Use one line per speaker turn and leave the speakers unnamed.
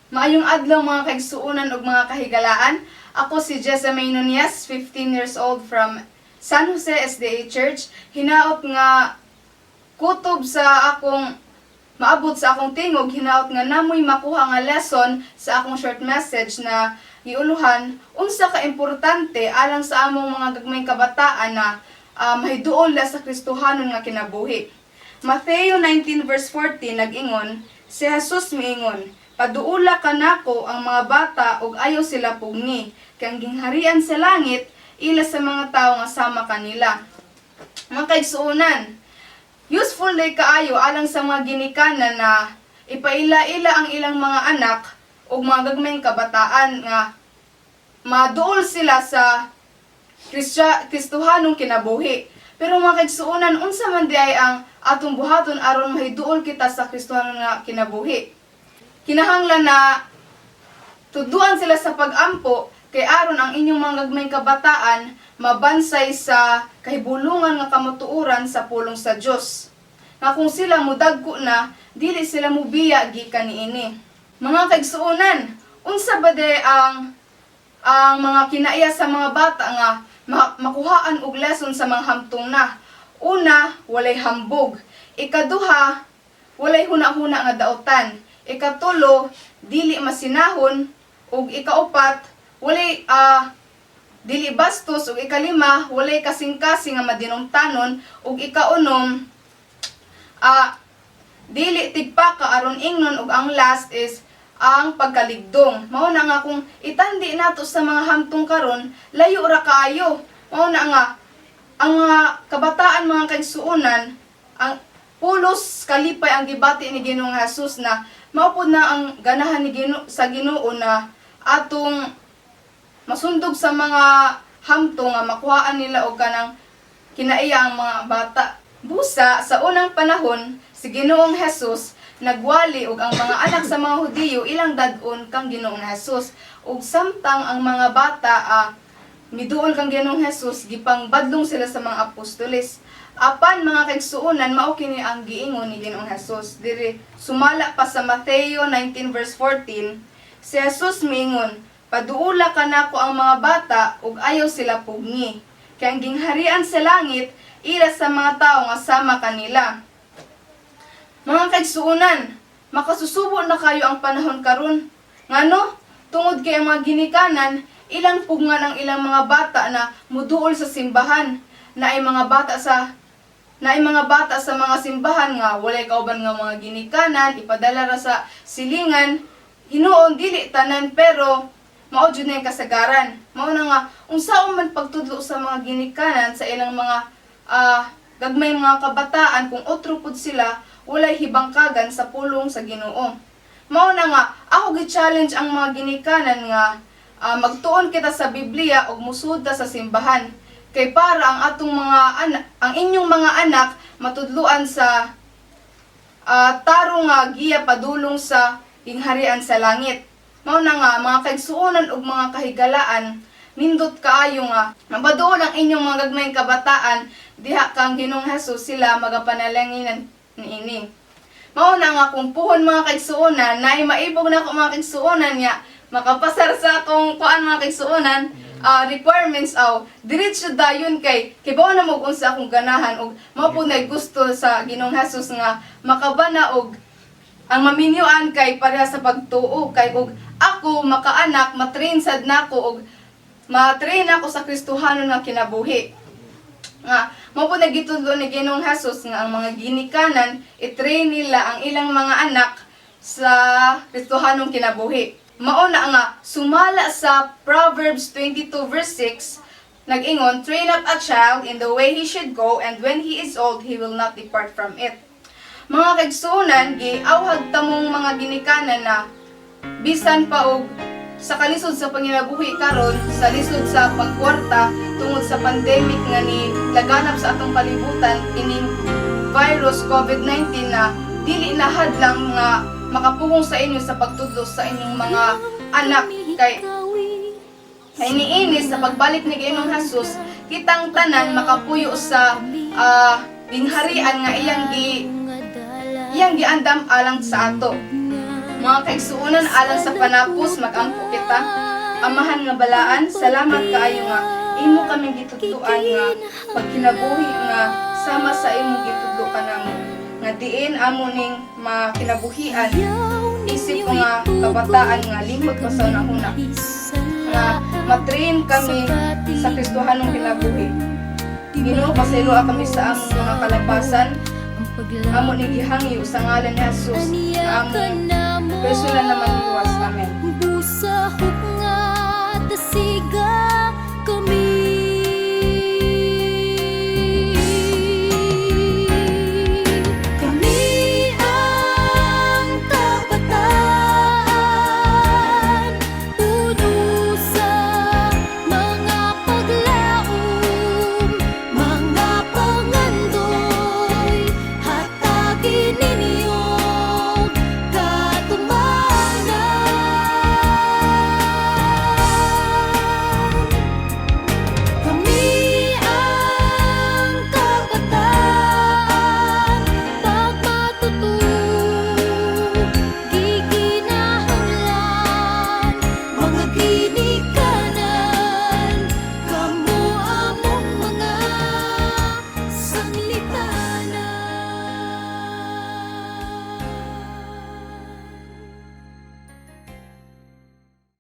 Maayong adlaw mga kaigsuonan ug mga kahigalaan. Ako si Jessamine Nunez, 15 years old from San Jose SDA Church. Hinaot nga kutob sa akong maabot sa akong tingog, hinaot nga namoy makuha nga lesson sa akong short message na iuluhan unsa ka importante alang sa among mga gagmayng kabataan na mahiduol la sa Kristohanon nga kinabuhi. Mateo 19 verse 14 nag-ingon, si Jesus miingon, "Paduula kanako ang mga bata ug ayaw sila pugni, kang gingharian sa langit ila sa mga tawo nga sama kanila." Mga kaigsuonan, useful day kaayo alang sa mga ginikanan na ipaila-ila ang ilang mga anak ug mga gagmayng kabataan nga maduol sila sa Kristohanong kinabuhi. Pero mga kaigsuonan, unsa man di ay ang atong buhaton aron mahiduol kita sa Kristohanon nga kinabuhi? Kinahanglan na tuduan sila sa pag-ampo kay aron ang inyong mga gagmayng kabataan mabansay sa kahibulungan nga kamutuoran sa pulong sa Dios. Nga kung sila mudagko na, dili sila mubiya gikan niini. Mga kaigsuonan, unsa ba de ang mga kinaiya sa mga bata nga makuhaan og lesson sa mga hamtong na? Una, walay hambog. Ikaduha, walay huna-huna nga daotan. Ikatulo, dili masinahon. Ug ikaupat, walay dili bastos. Ug ikalima, walay kasing-kasing nga madinungtanon. Ug ikaunom, dili tigpaka aron ingnon. Ug ang last is ang pagkaligdong. Mao na nga kung itandi nato sa mga hamtong karon, layo ra kaayo. Mao na nga ang mga kabataan, mga kaigsuonan, ang pulos kalipay ang gibati ni Ginoong Hesus na maupod na ang ganahan ni sa Ginoo na atong masundog sa mga hamtong nga makuhaan nila og kanang kinaiya ang mga bata. Busa sa unang panahon, si Ginoong Hesus nagwali og ang mga anak sa mga Hudiyo ilang dad-on kang Ginoong Hesus. Ug samtang ang mga bata miduol kang Ginoong Hesus, gipangbadlong sila sa mga apostoles. Apan mga kaigsuonan, mao kini ang giingon ni Ginoong Hesus. Diri sumala pa sa Mateo 19 verse 14, si Hesus miingon, "Paduula kanako ang mga bata ug ayaw sila pugni, kay ang gingharian sa langit ila sa mga tawo nga sama kanila." Mga kaigsuonan, makasusubo na kayo ang panahon karon. Ngano? Tungod kay mga ginikanan, ilang pugngan ang ilang mga bata na muduol sa simbahan. Naay mga bata sa mga simbahan nga walay kauban nga mga ginikanan, ipadala ra sa silingan. Hinuon dili tanan pero mao jud na yung kasagaran. Mao na nga unsaon man pagtudlo sa mga ginikanan sa ilang mga gagmay mga kabataan, kung otro pud sila walay hibangkagan sa pulong sa Ginoo. Mao na nga ako gi-challenge ang mga ginikanan nga magtuon kita sa Biblia ug musud ta sa simbahan. Kay para ang atong mga ang inyong mga anak matudluan sa tarong nga giya padulong sa gingharian sa langit. Mao na nga mga kaigsuonan ug mga kahigalaan, nindot kaayo nga mabaduol ang inyong mga gagmayng kabataan diha kang Ginoong Hesus sila magapanalanginan niini. Mao na nga kung puhon mga kaigsuonan, naay maibog na ako mga kaigsuonan niya, makapasar sa akong kuan mga kaigsuonan, requirements diretso dayon kay bawo na mo unsa akong ganahan ug mao pud nay gusto sa Ginoong Hesus nga makabana og ang maminyuan kay pareha sa pagtuo kay ug ako makaanak matrain sad nako og matrain ako sa Kristohanon nga kinabuhi. Nga mao pud nagitudlo ni Ginoong Hesus nga ang mga ginikanan i-train nila ang ilang mga anak sa Kristohanong kinabuhi. Mao na nga sumala sa Proverbs 22 verse 6 nag-ingon, "Train up a child in the way he should go, and when he is old he will not depart from it." Mga kaigsuonan, giawhag tamong mga ginikanan na bisan pa og sa kalisod sa panginabuhi karon, sa lisod sa pagkwarta tungod sa pandemic nga ni laganap sa atong kalibutan ining virus COVID-19 na dili na hadlang nga makapugong sa inyo sa pagtudlo sa inyong mga anak kay niini sa pagbalik ni Ginoong Hesus, kitang tanan makapuyo sa gingharian nga iyang giandam alang sa ato. Mga kaigsuonan alang sa panapos magampo kita. Amahan nga balaan, salamat kaayo nga imo kami gitudloan nga pagkinabuhi nga sama sa imong gitudlo kanamo. Nga diin amo ning makinabuhian. Isip ko nga kabataan nga lingkod pa sa unahuna. Nga matrain kami sa Kristohanong kinabuhi. Ginoo pasayloa kami sa among mga kalapasan. Amo ning gihangyo sa ngalan ni Jesus nga among personal na